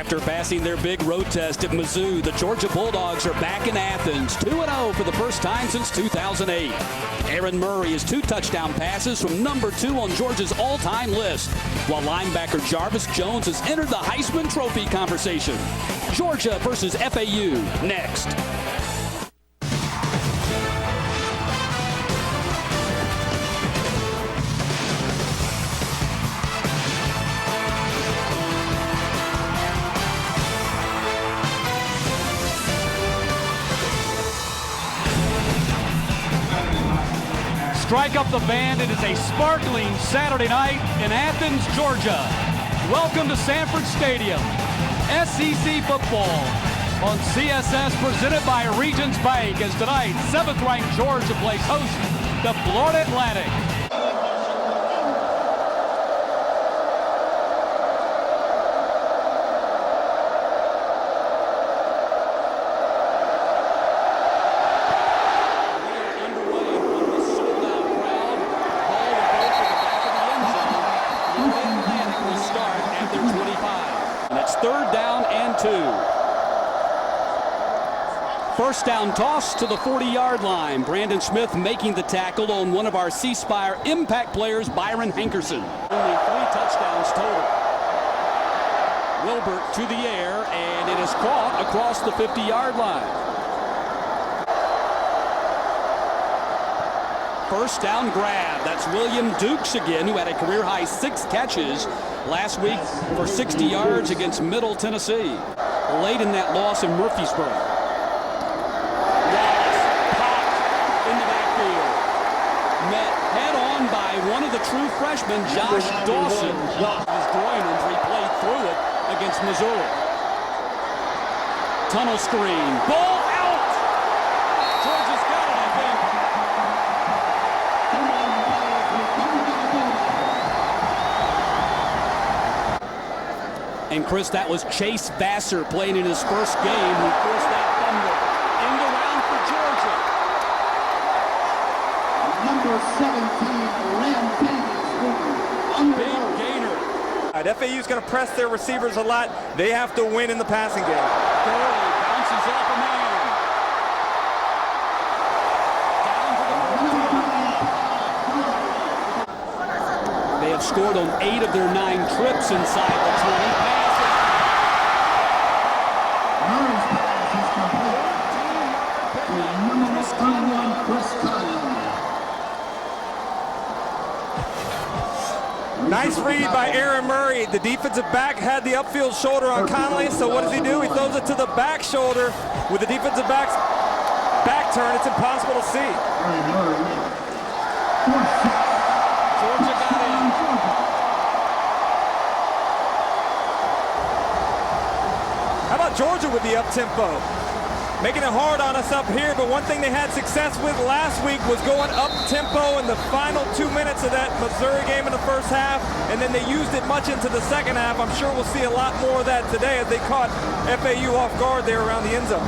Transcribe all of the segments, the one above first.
After passing their big road test at Mizzou, the Georgia Bulldogs are back in Athens, 2-0 for the first time since 2008. Aaron Murray is 2 touchdown passes from number 2 on Georgia's all-time list, while linebacker Jarvis Jones has entered the Heisman Trophy conversation. Georgia versus FAU next. Strike up the band. It is a sparkling Saturday night in Athens, Georgia. Welcome to Sanford Stadium. SEC football on CSS presented by Regions Bank as tonight 7th-ranked Georgia plays host to Florida Atlantic. Third down and 2. First down toss to the 40-yard line. Brandon Smith making the tackle on one of our C-Spire impact players, Byron Hankerson. Only 3 touchdowns total. Wilbert to the air, and it is caught across the 50-yard line. First down grab. That's William Dukes again, who had a career-high 6 catches last week for 60 yards against Middle Tennessee. Late in that loss in Murfreesboro. Wallace popped in the backfield. Met head-on by one of the true freshmen, Josh Dawson. His groin injury, played through it against Missouri. Tunnel screen. Ball out! Georgia's got it, I think. And Chris, that was Chase Vassar playing in his first game who forced that fumble. End around for Georgia. Number 17, Big gainer. FAU's going to press their receivers a lot. They have to win in the passing game. Gurley bounces off a man. Down to the 14. They have scored on 8 of their 9 trips inside the 20. Nice read by Aaron Murray. The defensive back had the upfield shoulder on Conley, so what does he do? He throws it to the back shoulder. With the defensive back's back turn, it's impossible to see. Georgia got in. How about Georgia with the up-tempo? Making it hard on us up here, but one thing they had success with last week was going up-tempo in the final 2 minutes of that Missouri game in the first half, and then they used it much into the second half. I'm sure we'll see a lot more of that today as they caught FAU off guard there around the end zone.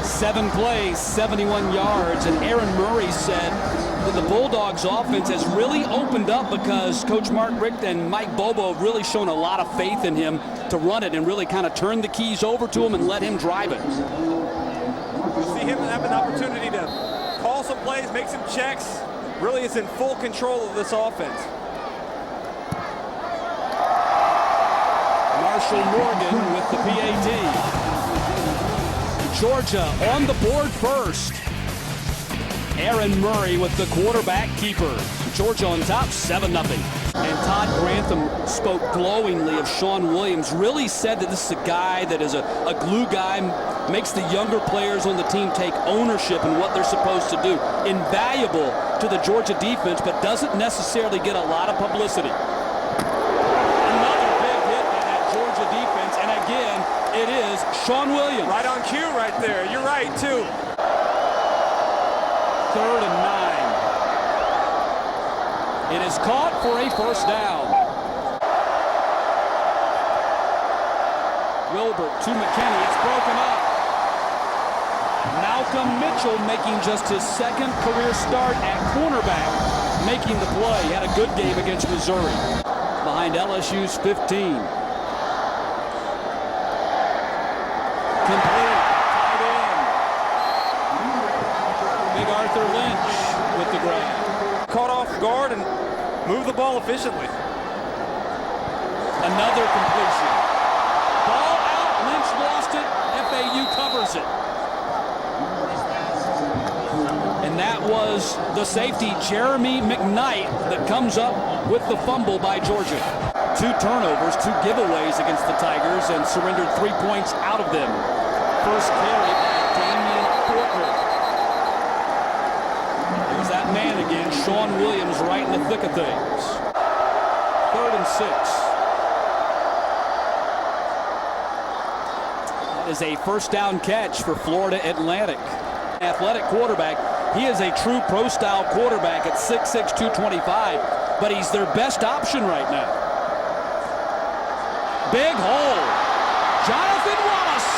7 plays, 71 yards, and Aaron Murray said that the Bulldogs offense has really opened up because Coach Mark Richt and Mike Bobo have really shown a lot of faith in him to run it and really kind of turn the keys over to him and let him drive it. You see him have an opportunity to call some plays, make some checks. Really is in full control of this offense. Marshall Morgan with the PAT. Georgia on the board first. Aaron Murray with the quarterback keeper. Georgia on top, 7-0. And Todd Grantham spoke glowingly of Sean Williams. Really said that this is a guy that is a glue guy, makes the younger players on the team take ownership in what they're supposed to do. Invaluable to the Georgia defense, but doesn't necessarily get a lot of publicity. Another big hit by that Georgia defense, and again, it is Sean Williams. Right on cue right there. You're right, too. 3rd and 9. It is caught for a first down. Wilbert to McKinney. It's broken up. Malcolm Mitchell making just his 2nd career start at cornerback, making the play. He had a good game against Missouri. Behind LSU's 15. move the ball efficiently. Another completion. Ball out. Lynch lost it. FAU covers it. And that was the safety, Jeremy McKnight, that comes up with the fumble by Georgia. 2 turnovers, 2 giveaways against the Tigers, and surrendered 3 points out of them. First carry by Damian Fortner. There's that man again, Sean Williams, right in the thick of things. 3rd and 6. That is a first down catch for Florida Atlantic. Athletic quarterback. He is a true pro-style quarterback at 6'6", 225, but he's their best option right now. Big hole. Jonathan Wallace.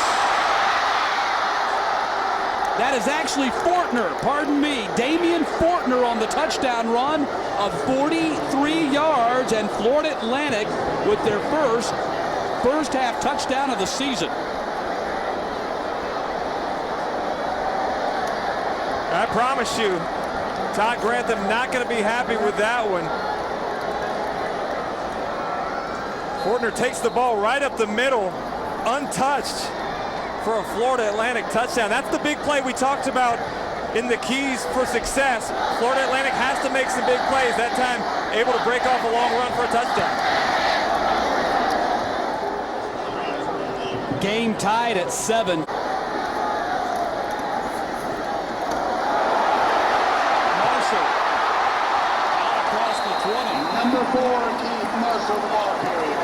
That is actually Fortner, pardon me. Damian Fortner on the touchdown run of 43 yards, and Florida Atlantic with their first half touchdown of the season. I promise you, Todd Grantham not going to be happy with that one. Fortner takes the ball right up the middle, untouched, for a Florida Atlantic touchdown. That's the big play we talked about in the keys for success. Florida Atlantic has to make some big plays. That time, able to break off a long run for a touchdown. Game tied at 7. Number 4, Keith Marshall, the ball carrier.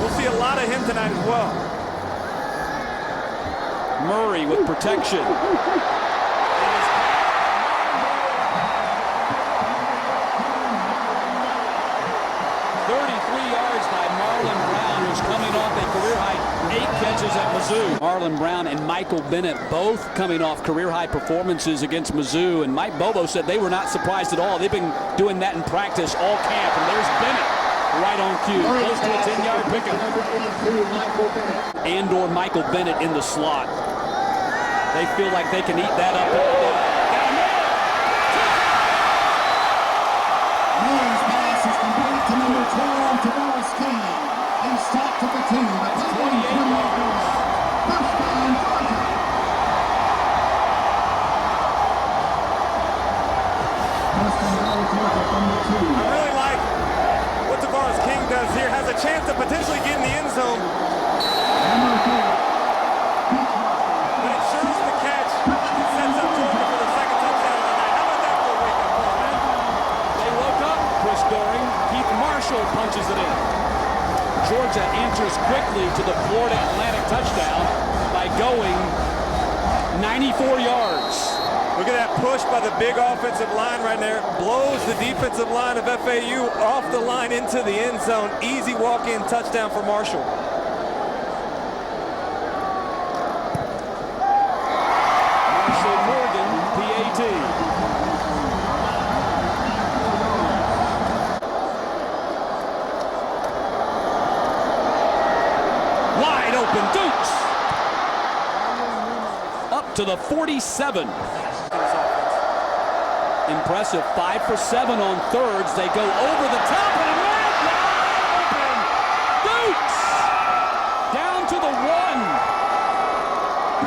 We'll see a lot of him tonight as well. Murray with protection. 33 yards by Marlon Brown, who's coming off a career-high 8 catches at Mizzou. Marlon Brown and Michael Bennett both coming off career-high performances against Mizzou, and Mike Bobo said they were not surprised at all. They've been doing that in practice all camp, and there's Bennett right on cue, close to a 10-yard pickup. And/or Michael Bennett in the slot. They feel like they can eat that up all day. Murray's pass is complete to number 12, Tavares King. He stopped at the 2. That's 28 yards. First down, Georgia. First down, Georgia from the 2. I really like what Tavares King does here. Has a chance to potentially get in the end zone. Number 4. But ensures the catch. Sets up Georgia for the second touchdown of the night. How about that for a wake-up call, man? They woke up, Chris Doring. Keith Marshall punches it in. Georgia answers quickly to the Florida Atlantic touchdown by going 94 yards. Look at that push by the big offensive line right there. Blows the defensive line of FAU off the line into the end zone. Easy walk-in touchdown for Marshall. Marshall Morgan, PAT. Wide open Dukes. Up to the 47. Impressive, 5 for 7 on thirds. They go over the top and a man wide open. Dukes down to the 1.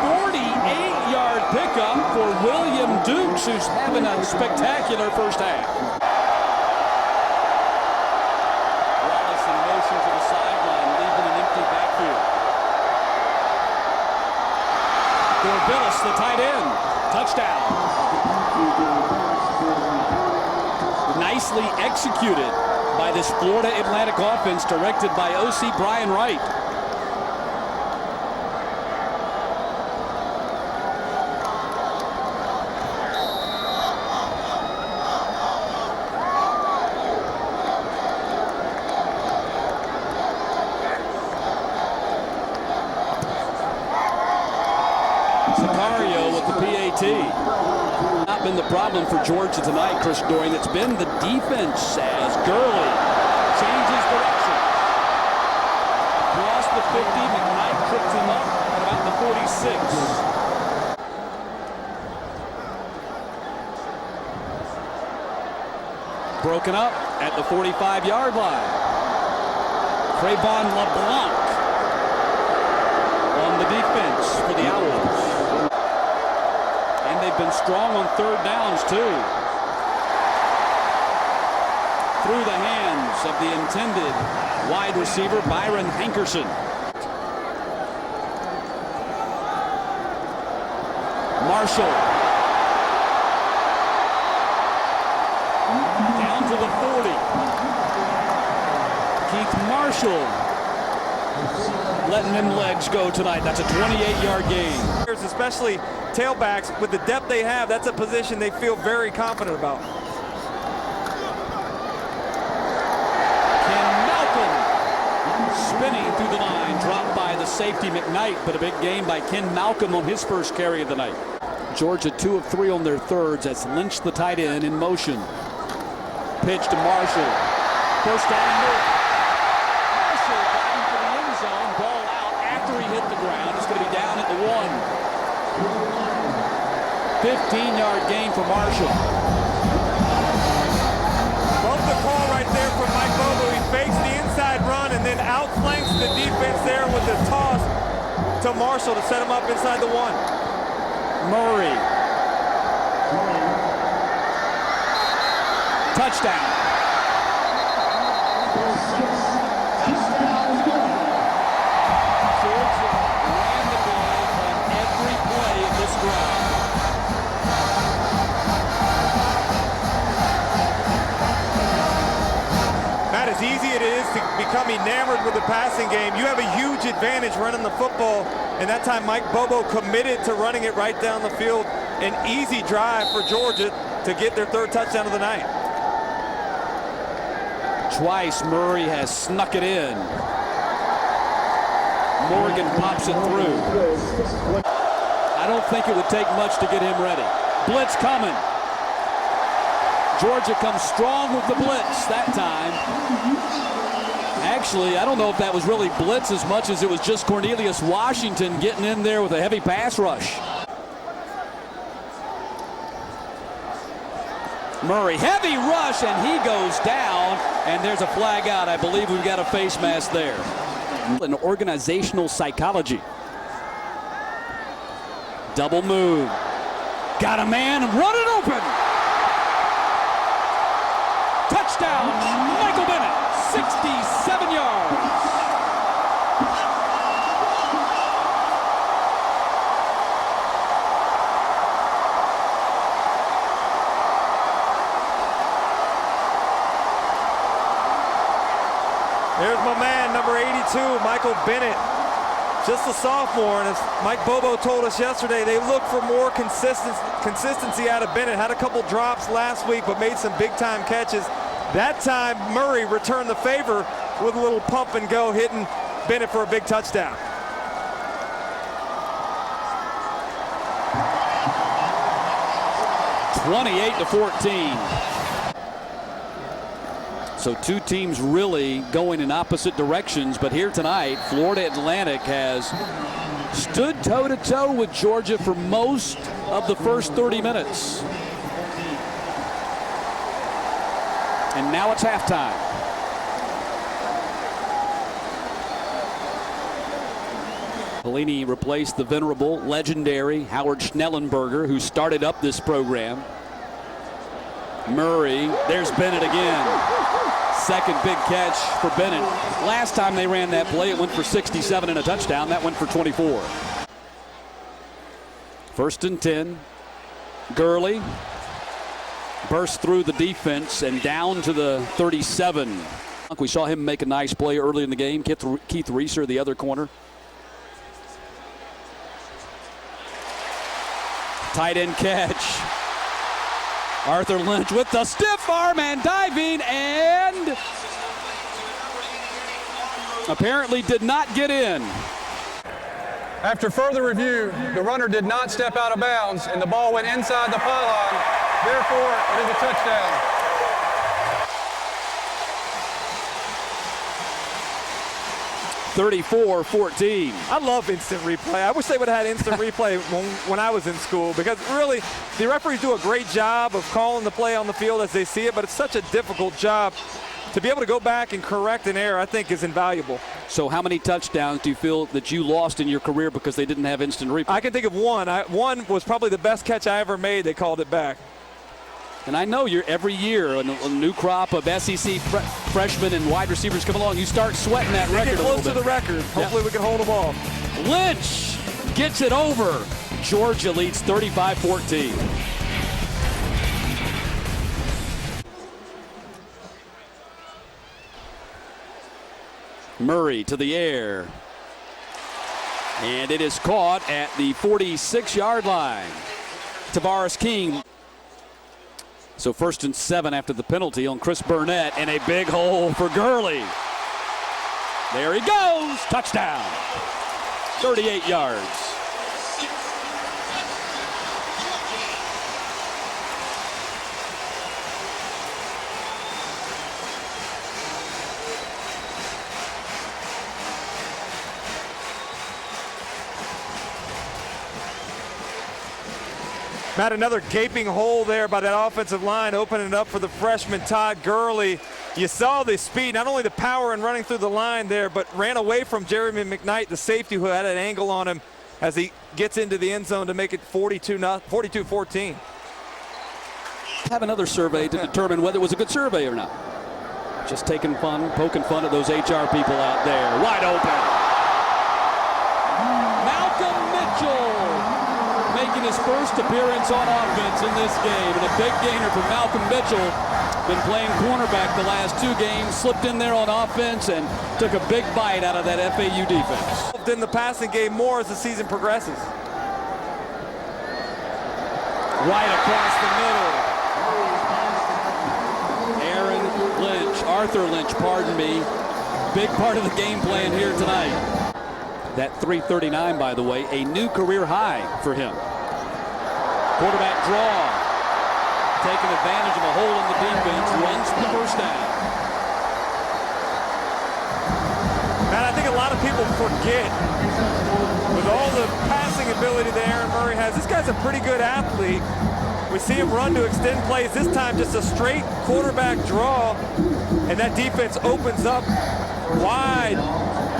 48-yard pickup for William Dukes, who's having a spectacular first half. Wallace in motion to the sideline, leaving an empty backfield. Billis, the tight end, touchdown. Nicely executed by this Florida Atlantic offense directed by OC Brian Wright. Sicario with the PAT. Not been the problem for Georgia tonight, Chris Doring. It's been the defense as Gurley changes direction. Crossed the 50, McKnight tripped him up at about the 46. Broken up at the 45-yard line. Crayvon LeBlanc on the defense for the Owls. And they've been strong on third downs, too. Through the hands of the intended wide receiver, Byron Hankerson. Marshall. Down to the 40. Keith Marshall letting them legs go tonight. That's a 28-yard gain. Especially tailbacks, with the depth they have, that's a position they feel very confident about. Spinning through the line, dropped by the safety McKnight, but a big gain by Ken Malcolm on his first carry of the night. Georgia 2 of 3 on their thirds as Lynch, the tight end, in motion. Pitch to Marshall. First down. Marshall got into the end zone. Ball out after he hit the ground. It's going to be down at the 1. 15-yard gain for Marshall. Love the call right there from Mike Bobo. He fakes the inside run and then outflanks the defense there with the toss to Marshall to set him up inside the 1. Murray. Touchdown. Georgia ran the ball on every play of this drive. Matt, as easy it is to become enamored with the passing game, you have a huge advantage running the football. And that time, Mike Bobo committed to running it right down the field. An easy drive for Georgia to get their third touchdown of the night. Twice Murray has snuck it in. Morgan pops it through. I don't think it would take much to get him ready. Blitz coming. Georgia comes strong with the blitz that time. Actually, I don't know if that was really blitz as much as it was just Cornelius Washington getting in there with a heavy pass rush. Murray, heavy rush, and he goes down, and there's a flag out. I believe we've got a face mask there. An organizational psychology. Double move. Got a man, run it open. Touchdown, Michael Bennett, 67 yards. There's my man, number 82, Michael Bennett. Just a sophomore, and as Mike Bobo told us yesterday, they look for more consistency out of Bennett. Had a couple drops last week, but made some big-time catches. That time, Murray returned the favor with a little pump and go, hitting Bennett for a big touchdown. (28-14). So two teams really going in opposite directions, but here tonight, Florida Atlantic has stood toe-to-toe with Georgia for most of the first 30 minutes. And now it's halftime. Pelini replaced the venerable, legendary Howard Schnellenberger, who started up this program. Murray, there's Bennett again. Second big catch for Bennett. Last time they ran that play, it went for 67 and a touchdown. That went for 24. First and 10. Gurley burst through the defense and down to the 37. We saw him make a nice play early in the game. Keith Reeser, the other corner. Tight end catch. Arthur Lynch with the stiff arm and diving, and apparently did not get in. After further review, the runner did not step out of bounds, and the ball went inside the pylon. Therefore, it is a touchdown. 34-14. I love instant replay. I wish they would have had instant replay when I was in school, because really the referees do a great job of calling the play on the field as they see it, but it's such a difficult job. To be able to go back and correct an error, I think, is invaluable. So how many touchdowns do you feel that you lost in your career because they didn't have instant replay? I can think of one. One was probably the best catch I ever made. They called it back. And I know every year a new crop of SEC freshmen and wide receivers come along. You start sweating that record Get a little close to bit. the record. Hopefully we can hold them off. Lynch gets it over. Georgia leads 35-14. Murray to the air. And it is caught at the 46-yard line. Tavares King. So 1st and 7 after the penalty on Chris Burnett, and a big hole for Gurley. There he goes. Touchdown. 38 yards. Matt, another gaping hole there by that offensive line, opening it up for the freshman Todd Gurley. You saw the speed, not only the power in running through the line there, but ran away from Jeremy McKnight, the safety, who had an angle on him as he gets into the end zone to make it 42-14. Have another survey to determine whether it was a good survey or not. Just taking fun, poking fun at those HR people out there. Wide open. Malcolm Mitchell making his first appearance on offense in this game. And a big gainer for Malcolm Mitchell. Been playing cornerback the last 2 games. Slipped in there on offense and took a big bite out of that FAU defense. In the passing game more as the season progresses. Right across the middle. Arthur Lynch, pardon me. Big part of the game plan here tonight. That 339, by the way, a new career high for him. Quarterback draw. Taking advantage of a hole in the defense. Runs for the first down. Man, I think a lot of people forget, with all the passing ability that Aaron Murray has, this guy's a pretty good athlete. We see him run to extend plays. This time just a straight quarterback draw, and that defense opens up wide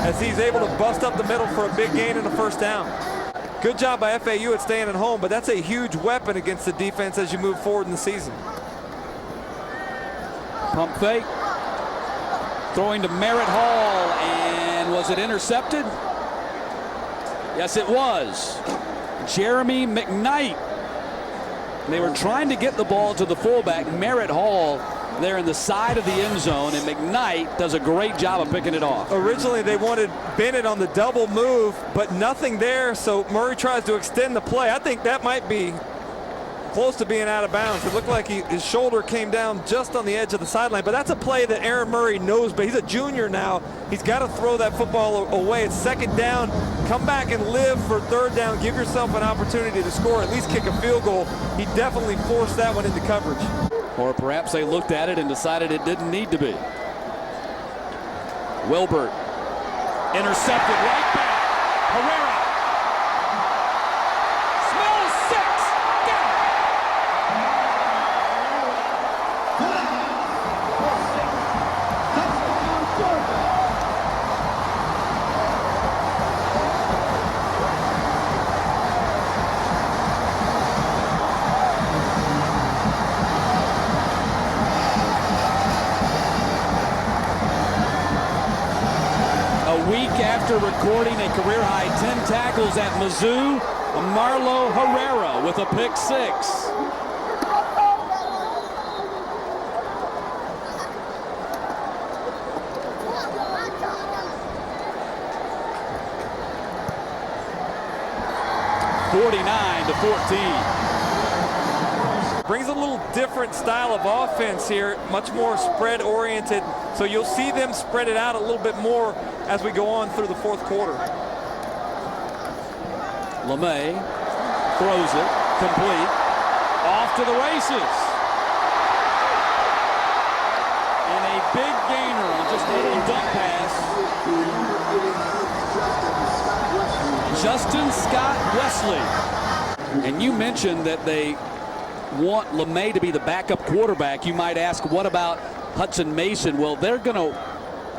as he's able to bust up the middle for a big gain and a first down. Good job by FAU at staying at home, but that's a huge weapon against the defense as you move forward in the season. Pump fake. Throwing to Merritt Hall, and was it intercepted? Yes, it was. Jeremy McKnight. They were trying to get the ball to the fullback, Merritt Hall, there in the side of the end zone, and McKnight does a great job of picking it off. Originally they wanted Bennett on the double move, but nothing there, so Murray tries to extend the play. I think that might be close to being out of bounds. It looked like his shoulder came down just on the edge of the sideline, but that's a play that Aaron Murray knows, but he's a junior now. He's got to throw that football away. It's 2nd down. Come back and live for 3rd down. Give yourself an opportunity to score, at least kick a field goal. He definitely forced that one into coverage. Or perhaps they looked at it and decided it didn't need to be. Wilbert intercepted right back. Herrera. Smells 6. Got it. After recording a career-high 10 tackles at Mizzou, Marlo Herrera with a pick 6. (49-14). Brings a little different style of offense here, much more spread-oriented. So you'll see them spread it out a little bit more as we go on through the 4th quarter. LeMay throws it, complete, off to the races. And a big gainer on just a little dump pass Justin Scott Wesley. And you mentioned that they want LeMay to be the backup quarterback. You might ask, what about Hudson Mason? Well, they're going to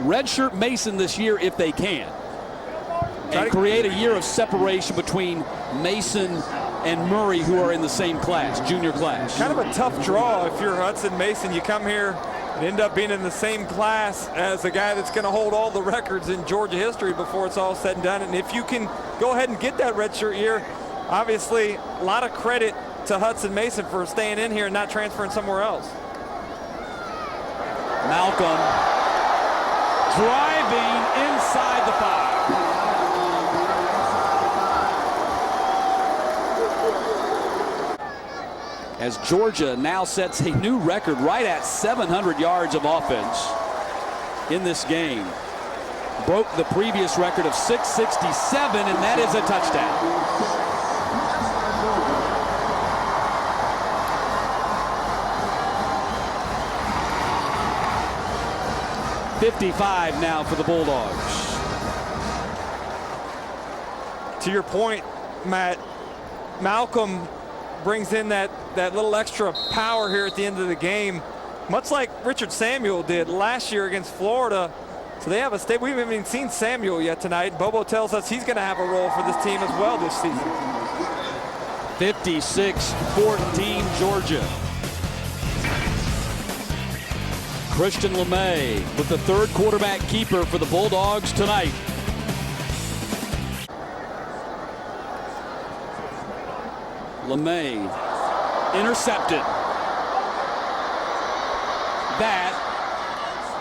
redshirt Mason this year if they can, and create a year of separation between Mason and Murray, who are in the same class, junior class. Kind of a tough draw if you're Hudson Mason. You come here and end up being in the same class as the guy that's going to hold all the records in Georgia history before it's all said and done. And if you can go ahead and get that redshirt year, obviously a lot of credit to Hudson Mason for staying in here and not transferring somewhere else. Malcolm driving inside the 5. As Georgia now sets a new record right at 700 yards of offense in this game. Broke the previous record of 667, and that is a touchdown. 55 now for the Bulldogs. To your point, Matt, Malcolm brings in that little extra power here at the end of the game, much like Richard Samuel did last year against Florida. So they have a stable. We haven't even seen Samuel yet tonight. Bobo tells us he's going to have a role for this team as well this season. 56-14 Georgia. Christian LeMay with the third quarterback keeper for the Bulldogs tonight. LeMay intercepted. That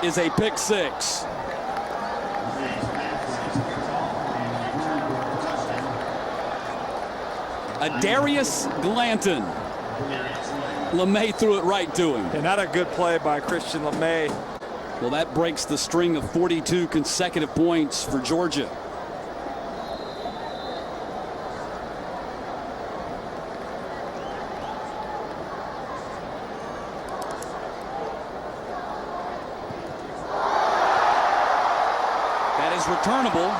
is a pick 6. Darius Glanton. LeMay threw it right to him. And not a good play by Christian LeMay. Well, that breaks the string of 42 consecutive points for Georgia. That is returnable.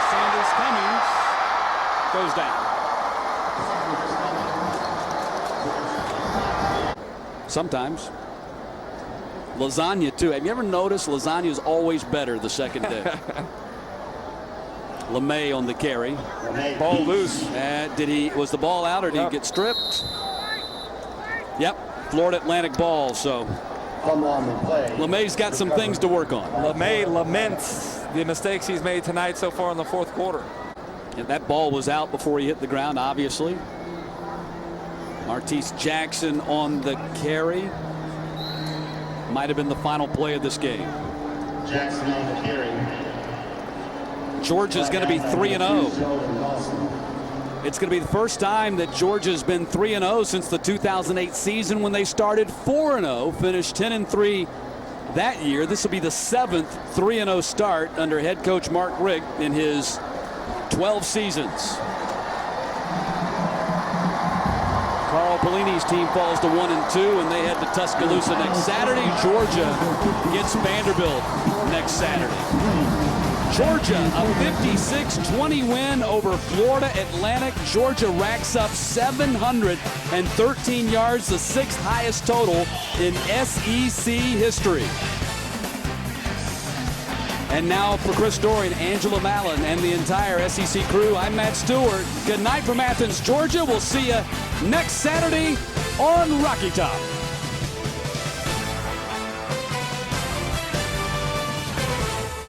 Sanders Cummings goes down. Sometimes. Lasagna, too. Have you ever noticed lasagna is always better the second day? LeMay on the carry. Ball loose. Was the ball out or did he get stripped? Yep, Florida Atlantic ball, so LeMay's got some things to work on. LeMay laments the mistakes he's made tonight so far in the fourth quarter. And that ball was out before he hit the ground, obviously. Martese Jackson on the carry. Might have been the final play of this game. Jackson on the carry. Georgia's going to be 3-0. It's going to be the first time that Georgia's been 3-0 since the 2008 season when they started 4-0, finished 10-3 that year. This will be the 7th 3-0 start under head coach Mark Richt in his 12 seasons. Carl Pelini's team falls to 1-2, and they head to Tuscaloosa next Saturday. Georgia gets Vanderbilt next Saturday. Georgia, a 56-20 win over Florida Atlantic. Georgia racks up 713 yards, the 6th highest total in SEC history. And now for Chris Story and Angela Mallon and the entire SEC crew, I'm Matt Stewart. Good night from Athens, Georgia. We'll see you next Saturday on Rocky Top.